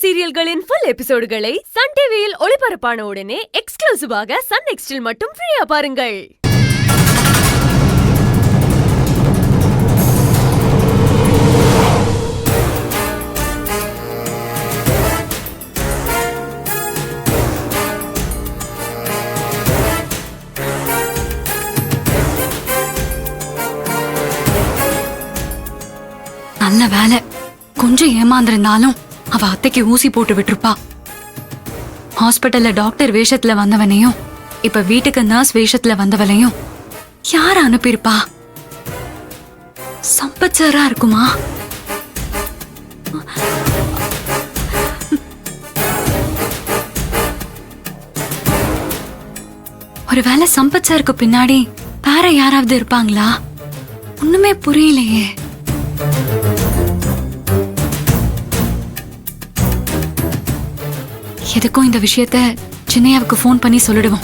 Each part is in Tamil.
சீரியல்களின் ஃபுல் எபிசோடுகளை சன் டிவியில் ஒளிபரப்பான உடனே எக்ஸ்க்ளூசிவாக சன் நெக்ஸ்டில் மட்டும் ஃப்ரீயா பாருங்கள். நல்ல வேலை, கொஞ்சம் ஏமாந்திருந்தாலும் அவ அத்தைக்கு ஊசி போட்டு விட்டுருப்பா. ஹாஸ்பிட்டல்ல டாக்டர் வேஷத்துல வந்தவனையும் இப்ப வீட்டுக்கு நர்ஸ் வேஷத்துல வந்தவளையும் யார அனுப்பியிருப்பா? சம்பத் சாரா இருக்குமா? ஒருவேளை சம்பத் சாருக்கு பின்னாடி வேற யாராவது இருப்பாங்களா? ஒண்ணுமே புரியலையே. எதுக்கும் இந்த விஷயத்த சின்னையாவுக்கு போன் பண்ணி சொல்லிடுவோம்.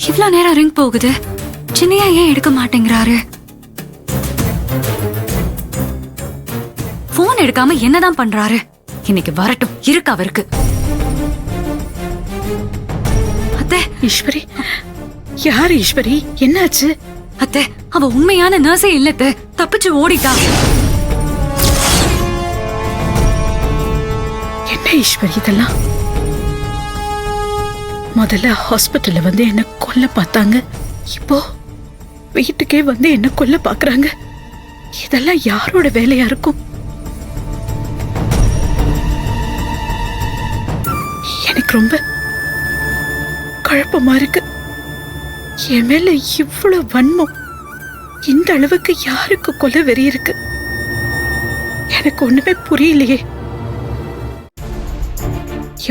இவ்ளோ நேரம் ரிங் போகுது, சின்னையா ஏன் எடுக்க மாட்டேங்கிறாரு? போன் எடுக்காம என்னதான் பண்றாரு? இன்னைக்கு வரட்டும், இருக்கு அவருக்கு. ஈஸ்வரி, யார் ஈஸ்வரி? என்னாச்சு? அத்தை, அவ உண்மையான நர்ஸே இல்லத்த, தப்பிச்சு ஓடிட்டா. என்ன ஈஸ்வரி இதெல்லாம்? முதல்ல ஹாஸ்பிட்டல்ல வந்து என்ன கொல்ல பார்த்தாங்க, இப்போ வீட்டுக்கே வந்து என்ன கொல்ல பாக்குறாங்க. இதெல்லாம் யாரோட வேலையா இருக்கும்? எனக்கு ரொம்ப குழப்பமா இருக்கு. என் மேல இவ்வளவு வன்மம், இந்த அளவுக்கு யாருக்கு கொலை வெறி இருக்கு? எனக்கு ஒண்ணுமே புரியலையே.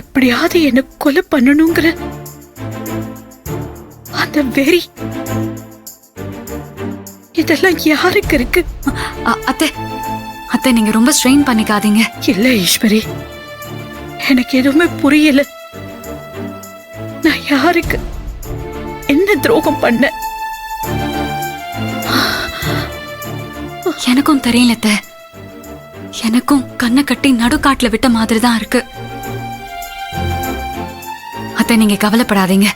எப்படியாவது என்ன கொலை பண்ணணுங்கிற அந்த வெறி, இதெல்லாம் யாருக்கு இருக்கு? அத்தை, அத்தை நீங்க ரொம்ப ஸ்ட்ரெயின் பண்ணிக்காதீங்க. இல்ல ஈஸ்வரி, எனக்கு எதுவுமே புரியல. நான் யாருக்கு என்ன துரோகம் பண்ண? எனக்கும் தெரியல அத்தை. எனக்கும் கண்ணை கட்டி நடுக்காட்டுல விட்ட மாதிரி தான் இருக்கு. அத்தை நீங்க கவலைப்படாதீங்க.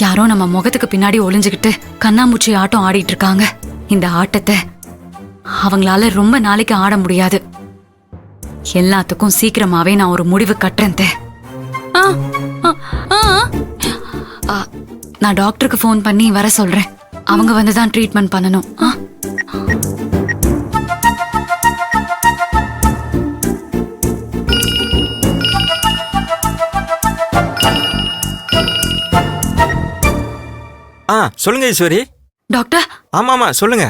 யாரோ நம்ம முகத்துக்கு பின்னாடி ஒளிஞ்சுக்கிட்டு கண்ணாமூச்சி ஆட்டம் ஆடிட்டு இருக்காங்க. இந்த ஆட்டத்தை அவங்களால ரொம்ப நாளைக்கு ஆட முடியாது. எல்லாத்துக்கும் சீக்கிரமாவே நான் ஒரு முடிவு கட்டுறேன். நான் டாக்டருக்கு போன் பண்ணி வர சொல்றேன். அவங்க வந்துதான் ட்ரீட்மெண்ட் பண்ணணும். சொல்லுங்க ஈஸ்வரி. டாக்டர். ஆமா சொல்லுங்க.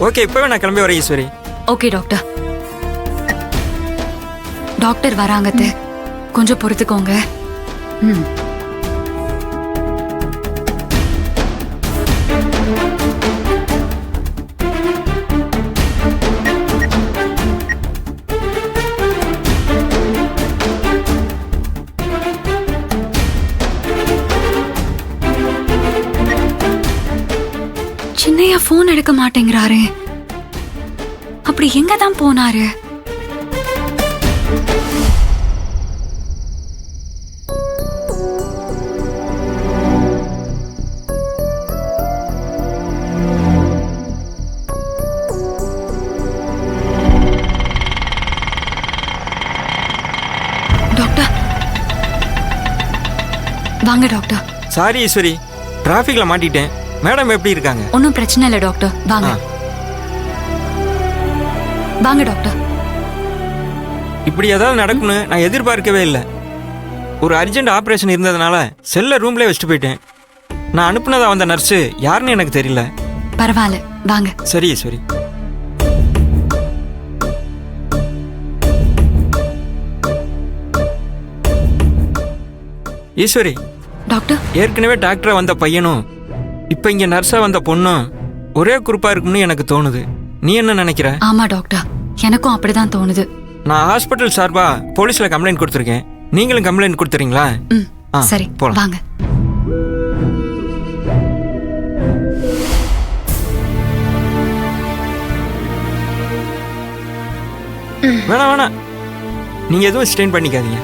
ஓகே, இப்பவே நான் கிளம்பி வரேன் ஈஸ்வரி. Okay doctor. டாக்டர் வராங்க, கொஞ்சம் பொறுத்துக்கோங்க. சின்னையா போன் எடுக்க மாட்டேங்கிறாரு. அப்படி எங்க தான் போனாரு? டாக்டர் வாங்க டாக்டர். சாரி ஈஸ்வரி, டிராஃபிக்ல மாட்டிட்டேன். மேடம் எப்படி இருக்காங்க? ஒன்னும் பிரச்சனை இல்லை டாக்டர், வாங்க. வாங்க டாக்டர். இப்படி ஏதாவது நடக்கும்னு நான் எதிர்பார்க்கவே இல்லை. ஒரு அர்ஜென்ட் ஆபரேஷன் இருந்ததுனால செல்ல ரூம்ல வச்சுட்டு போயிட்டேன். நான் அனுப்புனதா வந்த நர்ஸு யாருன்னு எனக்கு தெரியல. பரவாயில்ல, வாங்க. சரி சரி. ஈஸ்வரி, டாக்டர். ஏற்கனவே டாக்டரா வந்த பையனும் இப்போ இங்கே நர்ஸாக வந்த பொண்ணும் ஒரே குரூப்பாக இருக்கும்னு எனக்கு தோணுது. நீ என்ன நினைக்கிற? ஆமா டாக்டர், எனக்கும் அப்படிதான் தோணுது. நான் ஹாஸ்பிட்டல் சார்பாக போலீஸில் கம்ப்ளைண்ட் கொடுத்துருக்கேன். நீங்களும் கம்ப்ளைண்ட் கொடுத்துறீங்களா? ம் ஆ, சரி போலாம். வாங்க. வேணாம் வேணாம், நீங்கள் எதுவும் ஸ்ட்ரெயின் பண்ணிக்காதீங்க.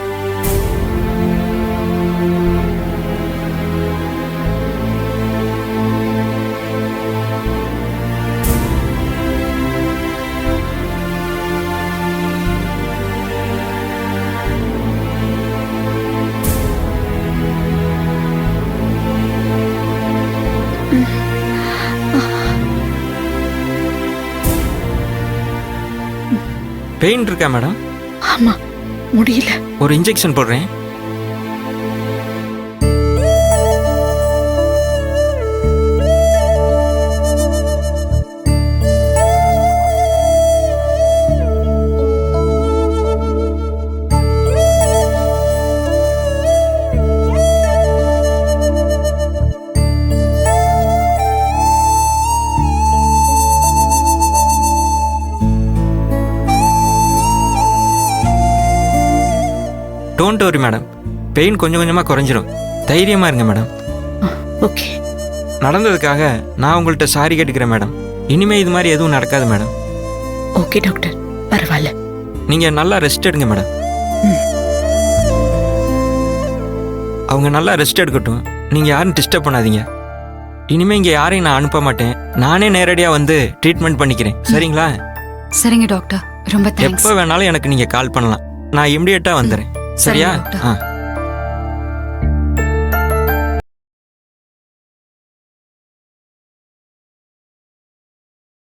பெயின் இருக்கா மேடம்? ஆமா, முடியல. ஒரு இன்ஜெக்ஷன் போடுறேன். டோன்ட் வரி மேடம், பெயின் கொஞ்சம் கொஞ்சமாக குறைஞ்சிரும். தைரியமாக இருங்க மேடம். ஓகே. நடந்ததுக்காக நான் உங்கள்கிட்ட சாரி கேட்டுக்கிறேன் மேடம். இனிமேல் இது மாதிரி எதுவும் நடக்காது மேடம். ஓகே டாக்டர், பரவாயில்ல. நீங்கள் நல்லா ரெஸ்ட் எடுங்க மேடம். ம். அவங்க நல்லா ரெஸ்ட் எடுக்கட்டும். நீங்கள் யாரும் டிஸ்டர்ப் பண்ணாதீங்க. இனிமேல் இங்கே யாரையும் நான் அனுப்ப மாட்டேன். நானே நேரடியாக வந்து ட்ரீட்மெண்ட் பண்ணிக்கிறேன். சரிங்களா? சரிங்க டாக்டர், ரொம்ப தேங்க்ஸ். எப்போ வேணாலும் எனக்கு நீங்கள் கால் பண்ணலாம். நான் இம்மிடியட்டாக வந்துடுறேன். சரியா? டாக்டர். ஆ